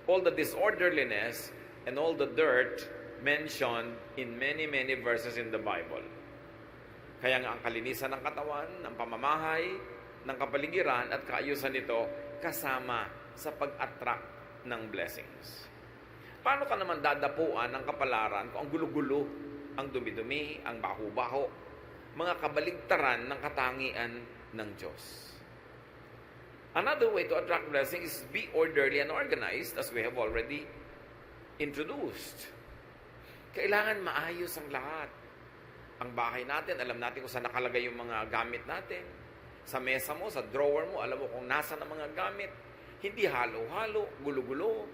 all the disorderliness and all the dirt mentioned in many, many verses in the Bible. Kaya nga ang kalinisan ng katawan, ng pamamahay, ng kapaligiran at kaayusan nito kasama sa pag-attract ng blessings. Paano ka naman dadapuan ng kapalaran kung ang gulo-gulo, ang dumi-dumi, ang baho-baho, mga kabaligtaran ng katangian ng Diyos? Another way to attract blessings is be orderly and organized, as we have already introduced. Kailangan maayos ang lahat. Ang bahay natin, alam natin kung saan nakalagay yung mga gamit natin. Sa mesa mo, sa drawer mo, alam mo kung nasa ang mga gamit. Hindi halo-halo, gulo-gulo.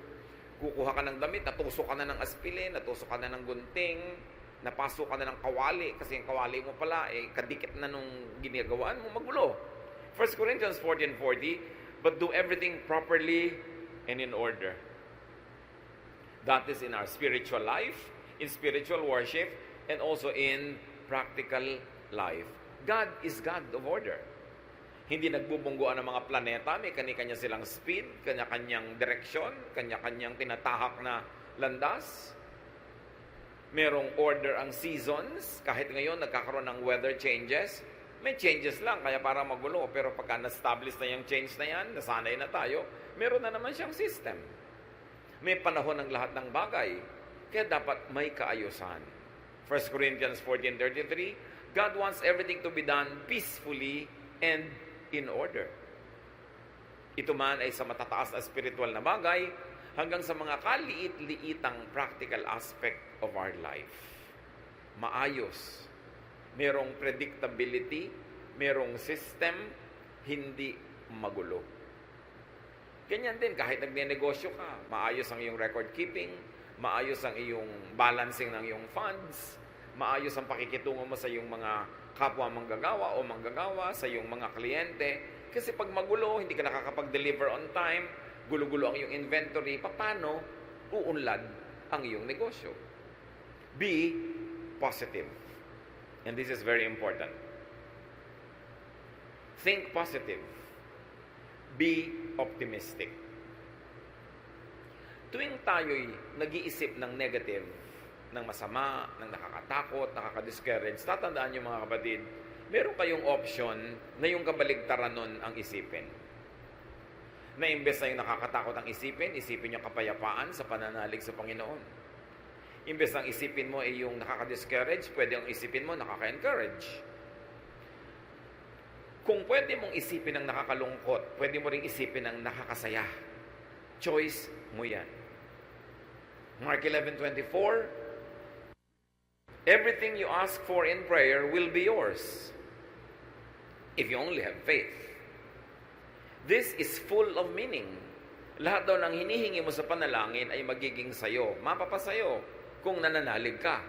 Kukuha ka ng damit, natusok ka na ng aspilin, natusok ka na ng gunting, napasok ka na ng kawali, kasi yung kawali mo pala, kadikit na nung ginagawaan mo, magulo. 1 Corinthians 14:40, but do everything properly and in order. That is in our spiritual life, in spiritual worship, and also in practical life. God is God of order. Hindi nagbubungguan ng mga planeta, may kanya-kanya silang speed, kanya-kanyang direksyon, kanya-kanyang tinatahak na landas. Merong order ang seasons, kahit ngayon nagkakaroon ng weather changes, may changes lang, kaya para magulo. Pero pagka na-establish na yung change na yan, nasanay na tayo, meron na naman siyang system. May panahon ng lahat ng bagay, kaya dapat may kaayusan. 1 Corinthians 14:33, God wants everything to be done peacefully and in order. Ito man ay sa matataas na spiritual na bagay hanggang sa mga kaliit-liitang practical aspect of our life. Maayos. Merong predictability, merong system, hindi magulo. Ganyan din, kahit nagnenegosyo ka, maayos ang iyong record keeping, maayos ang iyong balancing ng iyong funds, maayos ang pakikitungo mo sa iyong mga kapwa manggagawa o manggagawa, sa iyong mga kliyente. Kasi pag magulo, hindi ka nakakapag-deliver on time, gulo-gulo ang iyong inventory, paano uunlad ang iyong negosyo? Be positive. And this is very important. Think positive. Be optimistic. Tuwing tayo'y nag-iisip ng negative, ng masama, ng nakakatakot, nakaka-discourage, tatandaan niyo mga kapatid, meron kayong option na yung kabaligtaran nun ang isipin. Na imbes na yung nakakatakot ang isipin niyo kapayapaan sa pananalig sa Panginoon. Imbes ang isipin mo ay yung nakaka-discourage, pwede ang isipin mo nakaka-encourage. Kung pwede mong isipin ang nakakalungkot, pwede mo ring isipin ang nakakasaya. Choice mo yan. Mark 11:24, everything you ask for in prayer will be yours if you only have faith. This is full of meaning. Lahat daw ng hinihingi mo sa panalangin ay magiging sayo, mapapasayo kung nananalig ka.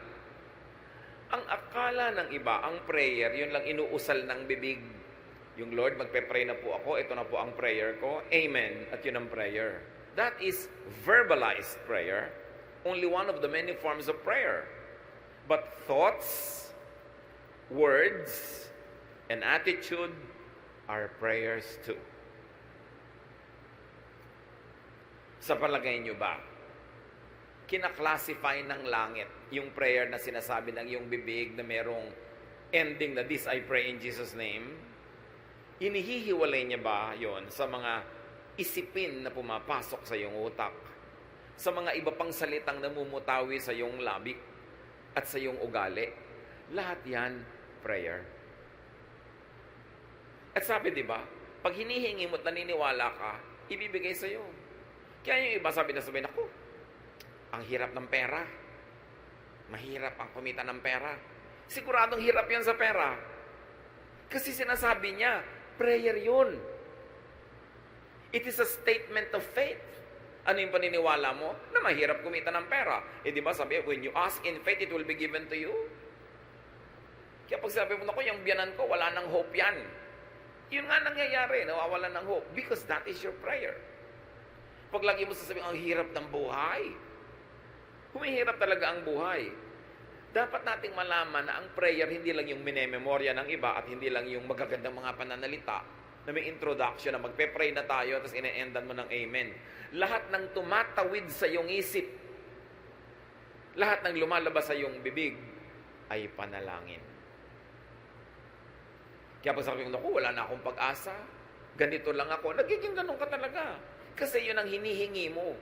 Ang akala ng iba, ang prayer, yun lang inuusal ng bibig. Yung Lord, magpe-pray na po ako, ito na po ang prayer ko, amen, at yun ang prayer. That is verbalized prayer, only one of the many forms of prayer. But thoughts, words, and attitude are prayers too. Sa palagay nyo ba, kinaklasify ng langit yung prayer na sinasabi ng iyong bibig na merong ending na this I pray in Jesus' name? Inihihiwalay niya ba yon sa mga isipin na pumapasok sa iyong utak? Sa mga iba pang salitang namumutawi sa iyong labik at sa iyong ugali? Lahat yan, prayer. At sabi, di ba, pag hinihingi mo at naniniwala ka, ibibigay sa iyo. Kaya yung iba sabi, ako, ang hirap ng pera. Mahirap ang kumita ng pera. Siguradong hirap yan sa pera. Kasi sinasabi niya, prayer yun. It is a statement of faith. Ano yung paniniwala mo? Na mahirap kumita ng pera. Di ba sabi, when you ask in faith, it will be given to you. Kaya pag sabi mo, yung biyanan ko, wala nang hope yan. Yun nga nangyayari, nawawalan ng hope. Because that is your prayer. Pag lagi mo sasabihin, ang hirap ng buhay. Humihirap talaga ang buhay. Dapat nating malaman na ang prayer hindi lang yung minememorya ng iba at hindi lang yung magagandang mga pananalita. na may introduction na magpe-pray na tayo tapos ine-endan mo ng amen. Lahat ng tumatawid sa iyong isip, lahat ng lumalabas sa iyong bibig ay panalangin. Kaya pag sabi ko, naku, wala na akong pag-asa, ganito lang ako, nagiging ganun ka talaga. Kasi yun ang hinihingi mo.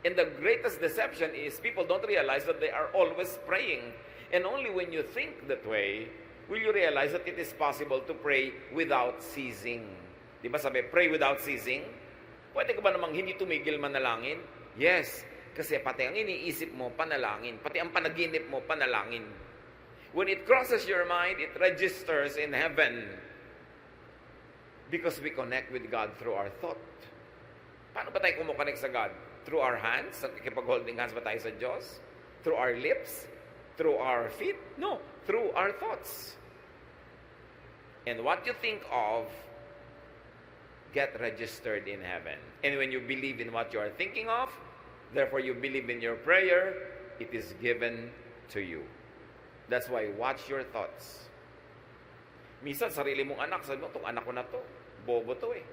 And the greatest deception is people don't realize that they are always praying. And only when you think that way, will you realize that it is possible to pray without ceasing. Di ba sabi, pray without ceasing? Pwede ka ba namang hindi tumigil manalangin? Yes, kasi pati ang iniisip mo, panalangin. Pati ang panaginip mo, panalangin. When it crosses your mind, it registers in heaven. Because we connect with God through our thought. Paano ba tayo kumukonect sa God? Through our hands? Nakikipag-holding hands ba tayo sa Diyos? Through our lips? Through our feet? No, through our thoughts. And what you think of, get registered in heaven. And when you believe in what you are thinking of, therefore you believe in your prayer, it is given to you. That's why watch your thoughts. Minsan, sarili mong anak, sabi mo, itong anak ko na to, bobo to eh.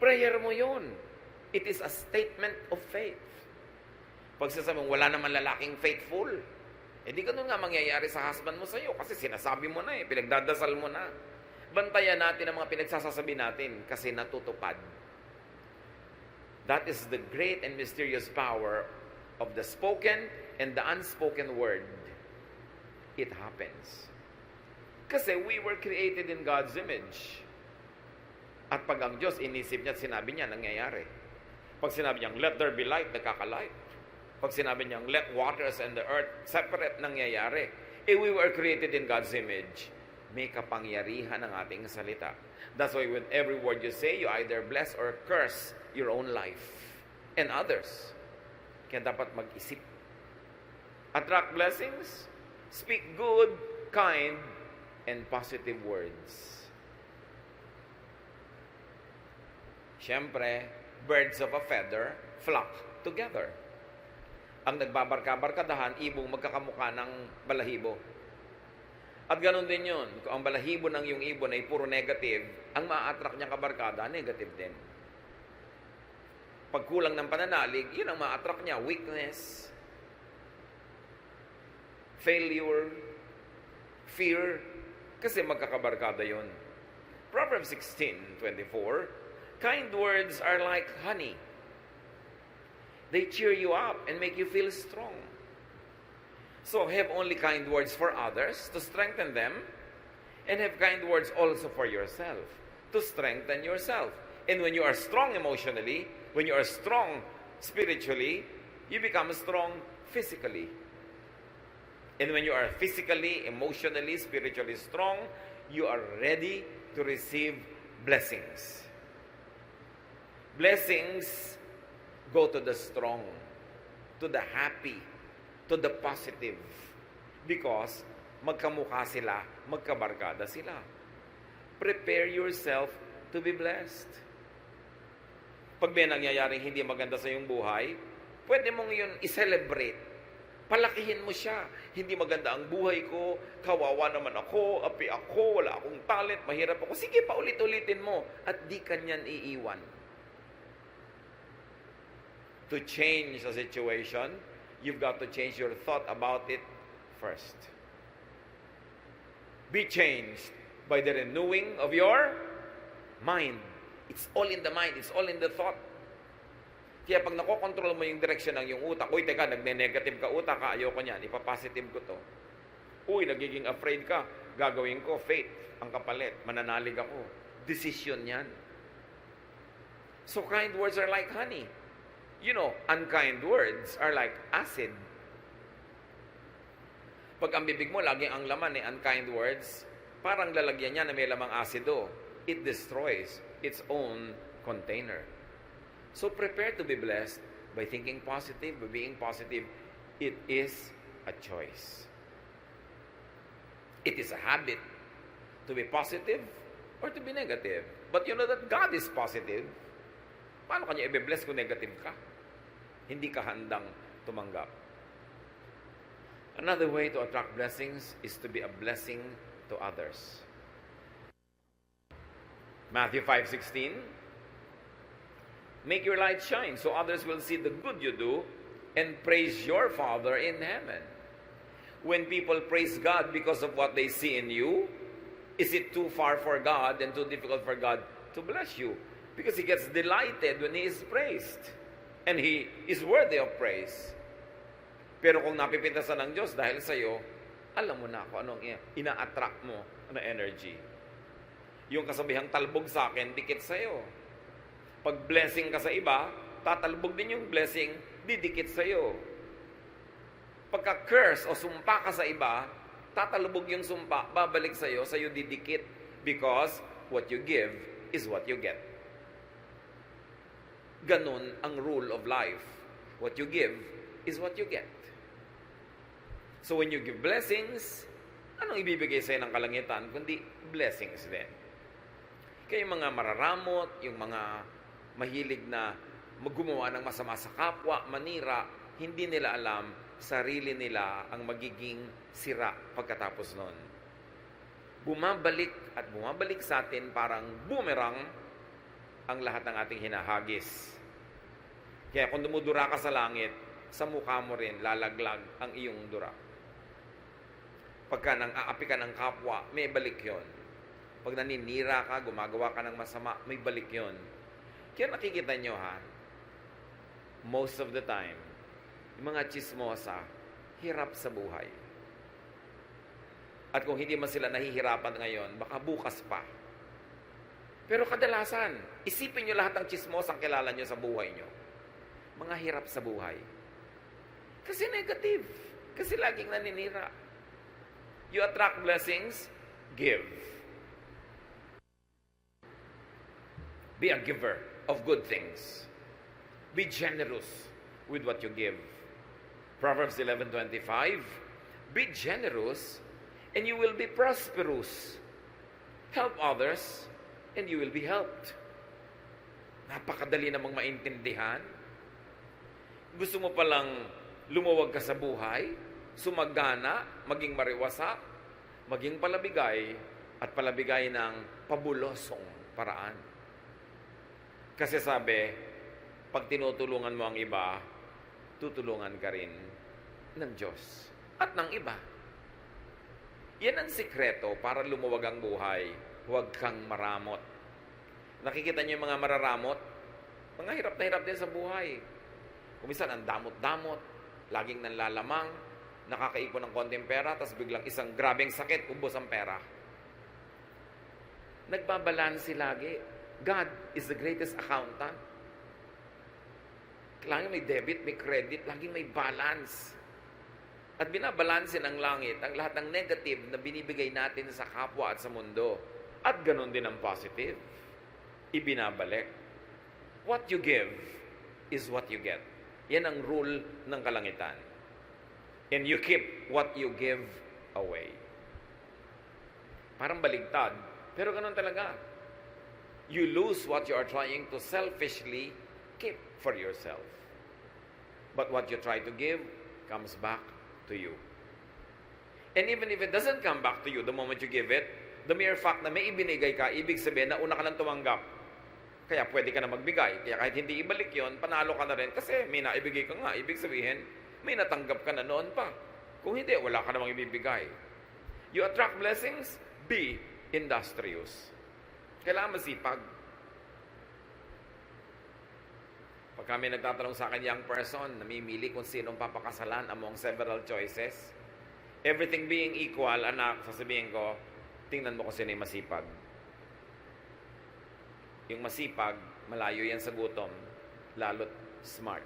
Prayer mo yun. It is a statement of faith. Pag sasabi mo, wala naman lalaking faithful, di ganun nga mangyayari sa husband mo sa'yo kasi sinasabi mo na eh, pinagdadasal mo na. Bantayan natin ang mga pinagsasasabi natin kasi natutupad. That is the great and mysterious power of the spoken and the unspoken word. It happens. Kasi we were created in God's image. At pag ang Diyos inisip niya at sinabi niya, nangyayari. Pag sinabi niyang, let there be light, nagkakalight. Pag sinabi niyang, let waters and the earth separate, nangyayari. We were created in God's image. May kapangyarihan ang ating salita. That's why with every word you say, you either bless or curse your own life and others. Kaya dapat mag-isip. Attract blessings. Speak good, kind, and positive words. Siyempre, birds of a feather flock together. Ang nagbabarka-barkadahan, ibong magkakamukha ng balahibo. At ganun din yun. Kung ang balahibo ng yung ibon ay puro negative, ang ma-attract niyang kabarkada, negative din. Pag kulang ng pananalig, yun ang ma-attract niya. Weakness, failure, fear, kasi magkakabarkada yun. Proverbs 16:24, kind words are like honey. They cheer you up and make you feel strong. So have only kind words for others to strengthen them, and have kind words also for yourself to strengthen yourself. And when you are strong emotionally, when you are strong spiritually, you become strong physically. And when you are physically, emotionally, spiritually strong, you are ready to receive blessings. Blessings go to the strong, to the happy, to the positive. Because magkamukha sila, magkabarkada sila. Prepare yourself to be blessed. Pag may nangyayaring hindi maganda sa iyong buhay, pwede mong yun i-celebrate. Palakihin mo siya. Hindi maganda ang buhay ko, kawawa naman ako, api ako, wala akong talent, mahirap ako. Sige, paulit-ulitin mo at di kanyan iiwan. To change a situation, you've got to change your thought about it first. Be changed by the renewing of your mind. It's all in the mind. It's all in the thought. Kaya pag nakokontrol mo yung direksyon ng yung utak, uy, teka, nagne-negative ka utak, ayoko niyan, ipapositive ko to. Uy, nagiging afraid ka, gagawin ko, faith, ang kapalit, mananalig ako. Decision yan. So kind words are like honey. You know, unkind words are like acid. Pag ang bibig mo, laging ang laman unkind words, parang lalagyan niya na may lamang asido. It destroys its own container. So prepare to be blessed by thinking positive, by being positive. It is a choice. It is a habit to be positive or to be negative. But you know that God is positive. Paano kanya i-bless kung negative ka? Hindi ka handang tumanggap. Another way to attract blessings is to be a blessing to others. Matthew 5:16, make your light shine so others will see the good you do and praise your Father in heaven. When people praise God because of what they see in you, is it too far for God and too difficult for God to bless you? Because He gets delighted when He is praised. And He is worthy of praise. Pero kung napipintasan ng Diyos dahil sa iyo, alam mo na kung anong ina-attract mo na energy. Yung kasabihang talbog sa akin, dikit sa iyo. Pag blessing ka sa iba, tatalbog din yung blessing, didikit sa iyo. Pagka curse o sumpa ka sa iba, tatalbog yung sumpa, babalik sa iyo didikit. Because what you give is what you get. Ganun ang rule of life. What you give is what you get. So when you give blessings, anong ibibigay sa'yo ng kalangitan? Kundi blessings din. Kaya yung mga mararamot, yung mga mahilig na gumawa ng masama sa kapwa, manira, hindi nila alam, sarili nila ang magiging sira pagkatapos nun. Bumabalik at bumabalik sa atin parang boomerang ang lahat ng ating hinahagis. Kaya kung dumudura ka sa langit, sa mukha mo rin lalaglag ang iyong dura. Pagka nang aapi ka ng kapwa, may balik yon. Pag naninira ka, gumagawa ka ng masama, may balik yon. Kaya nakikita nyo ha, most of the time, yung mga chismosa, hirap sa buhay. At kung hindi man sila nahihirapan ngayon, baka bukas pa. Pero kadalasan, isipin nyo lahat ng chismosang kilala nyo sa buhay nyo. Mga hirap sa buhay. Kasi negative. Kasi laging naninira. You attract blessings, give. Be a giver of good things. Be generous with what you give. Proverbs 11:25, be generous and you will be prosperous. Help others and you will be helped. Napakadali namang maintindihan. Gusto mo palang lumuwag ka sa buhay, sumagana, maging mariwasa, maging palabigay, at palabigay ng pabulosong paraan. Kasi sabi, pag tinutulungan mo ang iba, tutulungan ka rin ng Diyos at ng iba. Yan ang sikreto para lumuwag ang buhay. Huwag kang maramot. Nakikita niyo yung mga mararamot? Mga hirap na hirap din sa buhay. Kuminsan, ang damot-damot, laging nanlalamang, nakakaipon ng konting pera, tapos biglang isang grabeng sakit, ubos ang pera. Nagbabalansi lagi. God is the greatest accountant. Laging may debit, may credit, laging may balance. At binabalansin ng langit ang lahat ng negative na binibigay natin sa kapwa at sa mundo. At ganun din ang positive. Ibinabalik. What you give is what you get. Yan ang rule ng kalangitan. And you keep what you give away. Parang baligtad, pero ganun talaga. You lose what you are trying to selfishly keep for yourself. But what you try to give comes back to you. And even if it doesn't come back to you the moment you give it, the mere fact na may ibinigay ka, ibig sabihin na una ka lang tumanggap. Kaya pwede ka na magbigay. Kaya kahit hindi ibalik yon, panalo ka na rin kasi may naibigay ka nga. Ibig sabihin, may natanggap ka na noon pa. Kung hindi, wala ka namang ibibigay. You attract blessings, be industrious. Kailangan masipag. Pag kami nagtatanong sa akin, young person, namimili kung sinong papakasalan among several choices, everything being equal, anak, sasabihin ko, tingnan mo kung sino yung masipag. Yung masipag, malayo yan sa gutom, lalo't smart.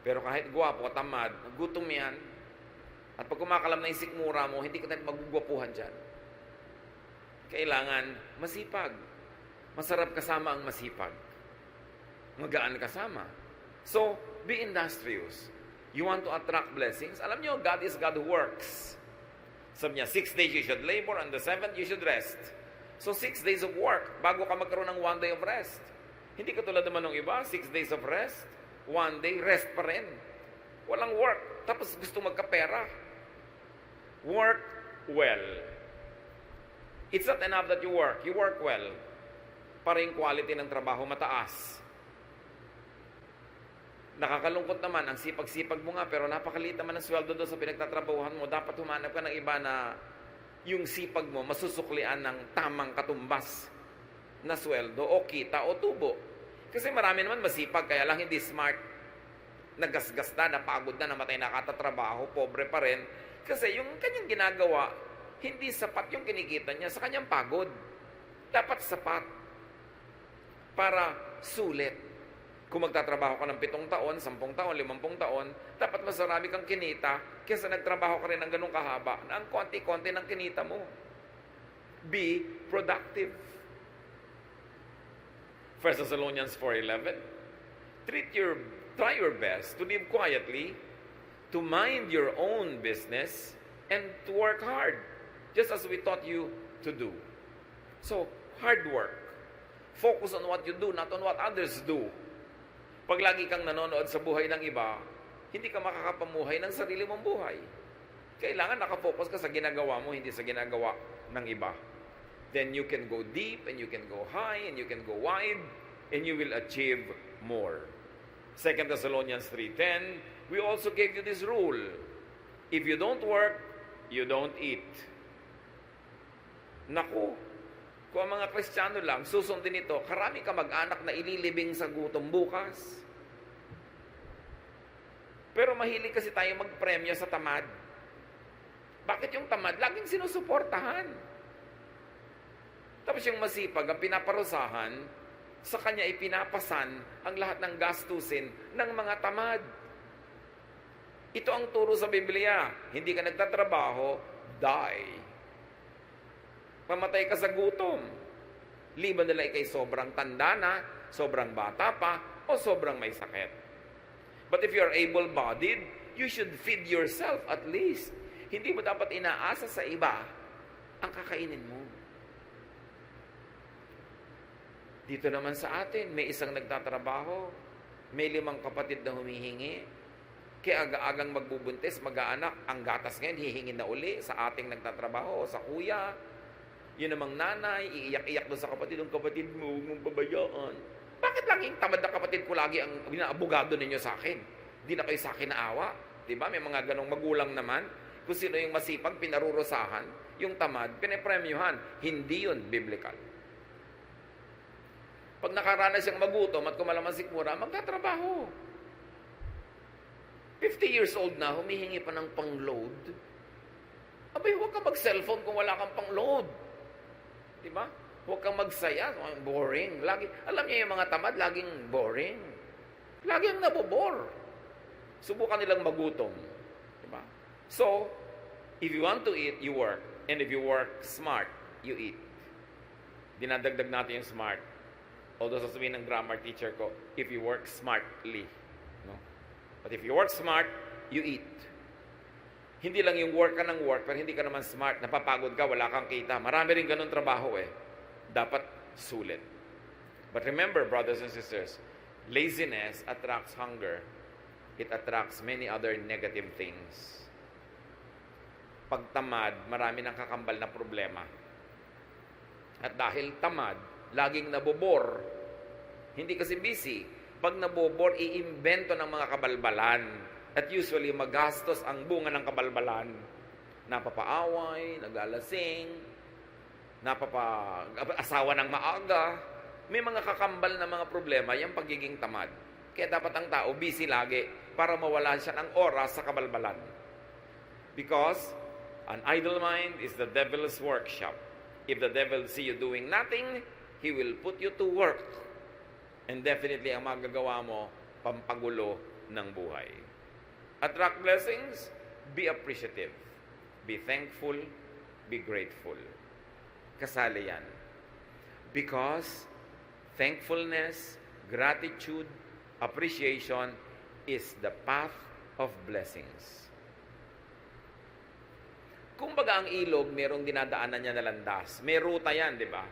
Pero kahit gwapo, tamad, gutom yan. At pag kumakalam na yung sikmura mo, hindi ka na magugwapuhan dyan. Kailangan masipag. Masarap kasama ang masipag. Magaan kasama. So, be industrious. You want to attract blessings? Alam nyo, God is God who works. Sabi niya, 6 days you should labor, and the 7th you should rest. So, 6 days of work, bago ka magkaroon ng 1 day of rest. Hindi katulad naman ng iba, 6 days of rest, 1 day, rest pa rin. Walang work, tapos gusto magkapera. Work well. It's not enough that you work. You work well. Para yung quality ng trabaho mataas. Nakakalungkot naman, ang sipag-sipag mo nga, pero napakaliit naman ang sweldo doon sa pinagtatrabahuhan mo. Dapat humanap ka ng iba na yung sipag mo masusuklian ng tamang katumbas na sweldo o kita o tubo. Kasi marami naman masipag, kaya lang hindi smart. Nagasgas na, napagod na, namatay na katatrabaho, pobre pa rin. Kasi yung kanyang ginagawa, hindi sapat yung kinikita niya sa kanyang pagod. Dapat sapat para sulit. Kung magtatrabaho ka ng 7 taon, 10 taon, 50 taon, dapat mas marami kang kinita kaysa nagtrabaho ka rin ng ganung kahaba na ang konti-konti ng kinita mo. Be productive. 1 Thessalonians 4:11. Try your best to live quietly, to mind your own business, and to work hard, just as we taught you to do. So, hard work. Focus on what you do, not on what others do. Pag lagi kang nanonood sa buhay ng iba, hindi ka makakapamuhay ng sarili mong buhay. Kailangan nakafocus ka sa ginagawa mo, hindi sa ginagawa ng iba. Then you can go deep, and you can go high, and you can go wide, and you will achieve more. 2 Thessalonians 3:10, we also gave you this rule. If you don't work, you don't eat. Naku, kung ang mga Kristiyano lang, susundin ito, karami ka mag-anak na ililibing sa gutom bukas. Pero mahilig kasi tayo magpremyo sa tamad. Bakit yung tamad? Laging sinusuportahan. Tapos yung masipag, ang pinaparusahan, sa kanya ipinapasan ang lahat ng gastusin ng mga tamad. Ito ang turo sa Biblia. Hindi ka nagtatrabaho, die. Mamatay ka sa gutom. Liban nila ikay sobrang tanda na, sobrang bata pa, o sobrang may sakit. But if you are able-bodied, you should feed yourself at least. Hindi mo dapat inaasa sa iba ang kakainin mo. Dito naman sa atin, may isang nagtatrabaho, may 5 kapatid na humihingi, kaya aga-agang magbubuntis, mag-aanak, ang gatas ngayon, hihingin na uli sa ating nagtatrabaho, sa kuya. Yun namang nanay, iiyak-iyak doon sa kapatid, ang kapatid mo, huwag mong pabayaan. Bakit laging tamad na kapatid ko lagi ang abogado ninyo sa akin? Di na kayo sa akin naawa. Diba? May mga ganong magulang naman. Kung sino yung masipag, pinarurusahan. Yung tamad, pinapremyuhan. Hindi yun biblical. Pag nakaranas siyang magutom at kumalaman sikmura, magtatrabaho. 50 years old na, humihingi pa ng pang-load. Abay, huwag ka mag-cellphone kung wala kang pang-load. Diba? Huwag kang magsaya. Boring. Alam niyo yung mga tamad, laging boring. Laging nabobore. Subukan nilang magutom. Diba? So, if you want to eat, you work. And if you work smart, you eat. Dinadagdag natin yung smart. Although sasabihin ng grammar teacher ko, if you work smartly. No? But if you work smart, you eat. Hindi lang yung work ka ng work, pero hindi ka naman smart, napapagod ka, wala kang kita. Marami rin ganun trabaho Dapat sulit. But remember, brothers and sisters, laziness attracts hunger. It attracts many other negative things. Pag tamad, marami nang kakambal na problema. At dahil tamad, laging nabobor. Hindi kasi busy. Pag nabobor, iimbento ng mga kabalbalan. At usually, magastos ang bunga ng kabalbalan. Napapaaway, nagalasing, asawa ng maaga. May mga kakambal na mga problema, yung pagiging tamad. Kaya dapat ang tao busy lagi para mawala siya ng oras sa kabalbalan. Because an idle mind is the devil's workshop. If the devil see you doing nothing, he will put you to work. And definitely, ang magagawa mo, pampagulo ng buhay. Attract blessings, be appreciative. Be thankful, be grateful. Kasali yan. Because thankfulness, gratitude, appreciation is the path of blessings. Kung baga ang ilog, merong dinadaanan niya na landas. May ruta yan, di ba?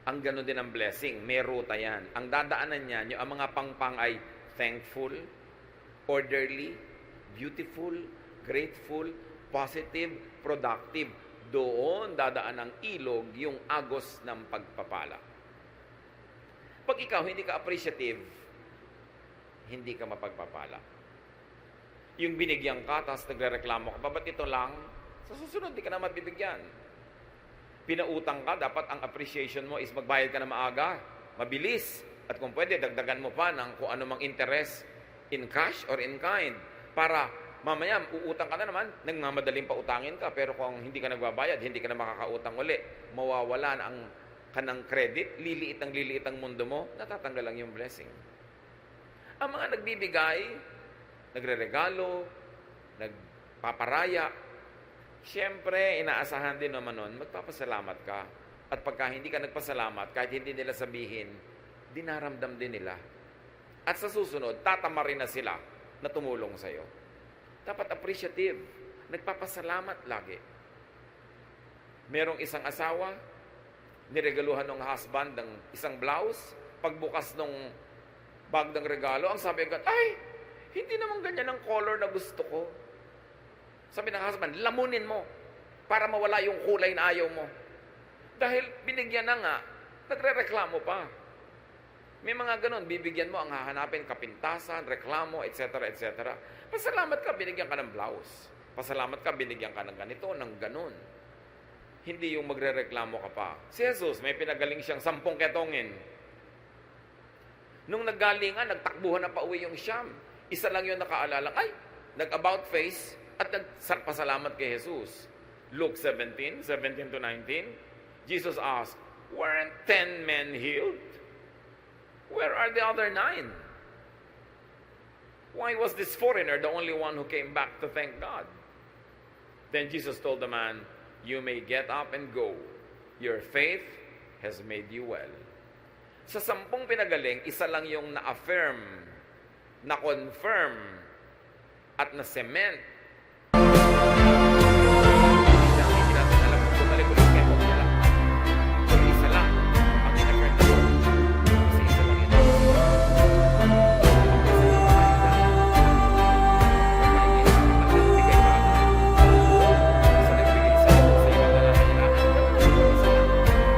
Ang gano'n din ang blessing, may ruta yan. Ang dadaanan niya, yung ang mga pangpang ay thankful, orderly, beautiful, grateful, positive, productive. doon dadaan ng ilog yung agos ng pagpapala. Pag ikaw hindi ka appreciative, hindi ka mapagpapala. Yung binigyan ka, tapos nagre-reklamo ka, ba't ito lang? Sa susunod, di ka na mabibigyan. Pinautang ka, dapat ang appreciation mo is magbayad ka na maaga, mabilis. At kung pwede, dagdagan mo pa ng kung ano mang interest in cash or in kind. Para mamaya, uutang ka na naman, nagmamadaling pa utangin ka. Pero kung hindi ka nagbabayad, hindi ka na makakautang uli. Mawawala na ang kanang credit, liliit ang mundo mo, natatanggal lang yung blessing. Ang mga nagbibigay, nagre-regalo, nagpaparaya, siyempre, inaasahan din naman nun, magpapasalamat ka. At pagka hindi ka nagpasalamat, kahit hindi nila sabihin, dinaramdam din nila. At sa susunod, tatama rin na sila na tumulong sa'yo. Dapat appreciative. Nagpapasalamat lagi. Merong isang asawa, niregaluhan ng husband ng isang blouse. Pagbukas ng bag ng regalo, ang sabi agad, ay, hindi naman ganyan ang color na gusto ko. Sabi ng husband, lamunin mo para mawala yung kulay na ayaw mo. Dahil binigyan na nga, nagre-reklamo pa. May mga ganun, bibigyan mo ang hahanapin, kapintasan, reklamo, etc., etc. Pasalamat ka, binigyan ka ng blouse. Pasalamat ka, binigyan ka ng ganito, ng ganun. Hindi yung magre-reklamo ka pa. Si Jesus, may pinagaling siyang 10 ketongin. Nung naggalingan, nagtakbuhan na pa uwi yung Siyam. Isa lang yung nakaalala, ay, nag-about face at nagpasalamat kay Jesus. Luke 17 to 19, Jesus asked, weren't 10 men healed? Where are the other 9? Why was this foreigner the only one who came back to thank God? Then Jesus told the man, you may get up and go. Your faith has made you well. Sa 10 pinagaling, isa lang yung na-affirm, na-confirm, at na-cement. Hindi natin alam kung bumalik ulit kayo kung nila. Kung isa lang ang in-affirm ko. Kasi isa lang yun. Nagbigay pa ako. Isa nagbigay sa iyo na lang kailangan. Hindi susunod ito lang.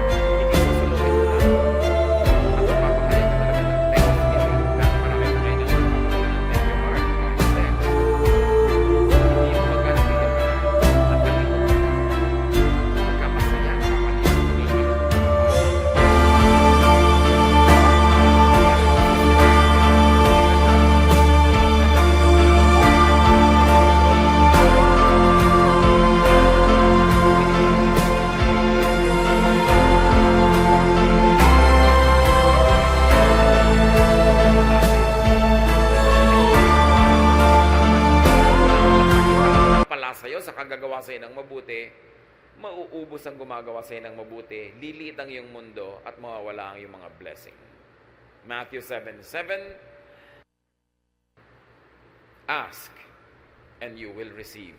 Sa'yo, sa kagagawa sa'yo ng mabuti, mauubos ang gumagawa sa'yo ng mabuti, liliit ang iyong mundo at mawawala ang iyong mga blessing. Matthew 7:7, ask and you will receive.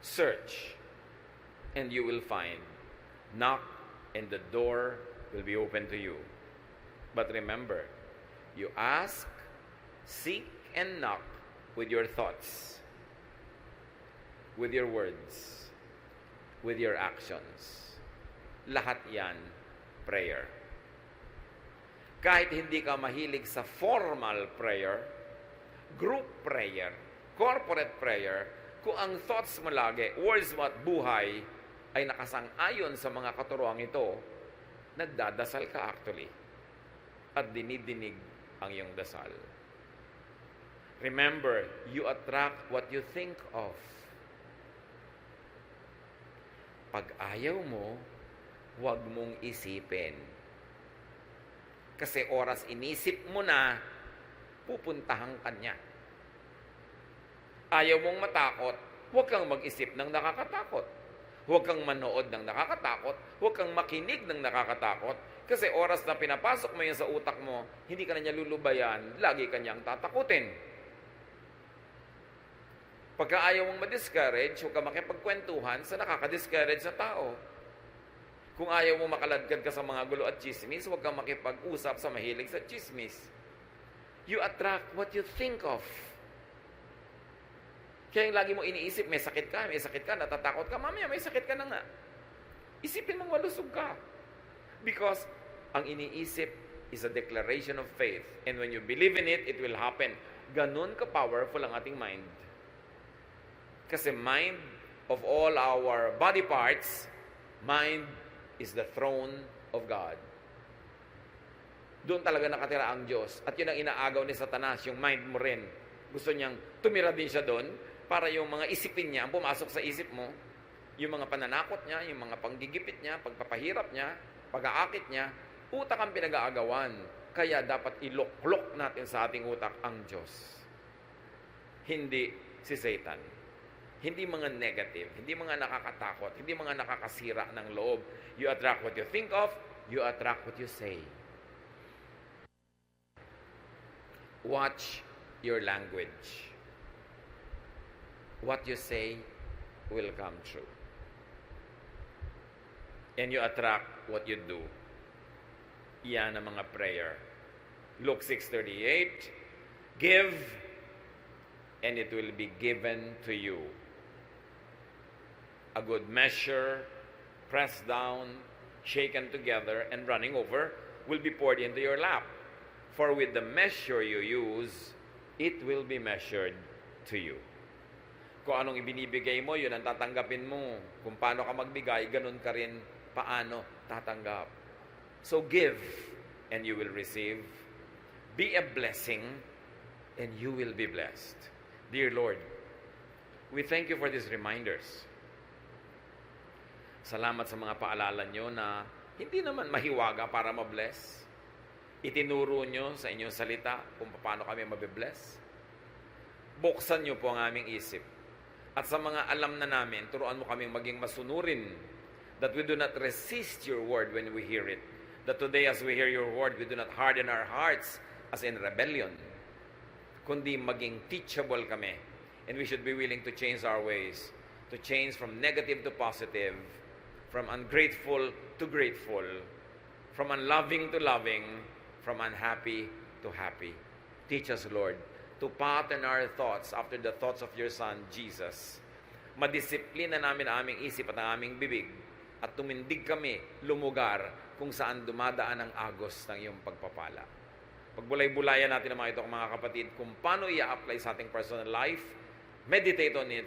Search and you will find. Knock and the door will be open to you. But remember, you ask, seek, and knock with your thoughts, with your words, with your actions. Lahat yan, prayer. Kahit hindi ka mahilig sa formal prayer, group prayer, corporate prayer, kung ang thoughts mo lagi, words mo at buhay, ay nakasang-ayon sa mga katuruang ito, nagdadasal ka actually. At dinidinig ang iyong dasal. Remember, you attract what you think of. Pag ayaw mo, huwag mong isipin. Kasi oras inisip mo na, pupuntahan ka niya. Ayaw mong matakot, huwag kang mag-isip ng nakakatakot. Huwag kang manood ng nakakatakot, huwag kang makinig ng nakakatakot. Kasi oras na pinapasok mo yun sa utak mo, hindi ka na niya lulubayan, lagi ka niyang tatakutin. Pagka ayaw mong ma-discourage, huwag ka makipagkwentuhan sa nakaka-discourage na tao. Kung ayaw mong makaladkad ka sa mga gulo at chismis, huwag kang makipag-usap sa mahilig sa chismis. You attract what you think of. Kaya yung lagi mo iniisip, may sakit ka, natatakot ka, mamaya may sakit ka na nga. Isipin mong malusog ka. Because ang iniisip is a declaration of faith. And when you believe in it, it will happen. Ganun ka-powerful ang ating mind. Kasi mind of all our body parts, mind is the throne of God. Doon talaga nakatira ang Diyos. At yun ang inaagaw ni Satanas, yung mind mo rin. Gusto niyang tumira din siya doon para yung mga isipin niya, ang pumasok sa isip mo, yung mga pananakot niya, yung mga panggigipit niya, pagpapahirap niya, pag-aakit niya, utak ang pinag-aagawan. Kaya dapat iluklok natin sa ating utak ang Diyos. Hindi si Satan. Hindi mga negative, hindi mga nakakatakot, hindi mga nakakasira ng loob. You attract what you think of, you attract what you say. Watch your language. What you say will come true. And you attract what you do. Yan ang mga prayer. Luke 6:38, give, and it will be given to you. A good measure, pressed down, shaken together, and running over, will be poured into your lap. For with the measure you use, it will be measured to you. Kung anong ibinibigay mo, yun ang tatanggapin mo. Kung paano ka magbigay, ganun ka rin paano tatanggap. So give, and you will receive. Be a blessing, and you will be blessed. Dear Lord, we thank you for these reminders. Salamat sa mga paalala nyo na hindi naman mahiwaga para mabless. Itinuro nyo sa inyong salita kung paano kami mabibless. Buksan nyo po ang aming isip. At sa mga alam na namin, turuan mo kaming maging masunurin, that we do not resist your word when we hear it. That today as we hear your word, we do not harden our hearts as in rebellion, kundi maging teachable kami. And we should be willing to change our ways, to change from negative to positive, from ungrateful to grateful, from unloving to loving, from unhappy to happy. Teach us, Lord, to pattern our thoughts after the thoughts of your Son, Jesus. Madisiplina namin ang aming isip at ang aming bibig at tumindig kami, lumugar kung saan dumadaan ang agos ng iyong pagpapala. Pagbulay-bulayan natin ang mga ito, mga kapatid, kung paano i-apply sa ating personal life, meditate on it.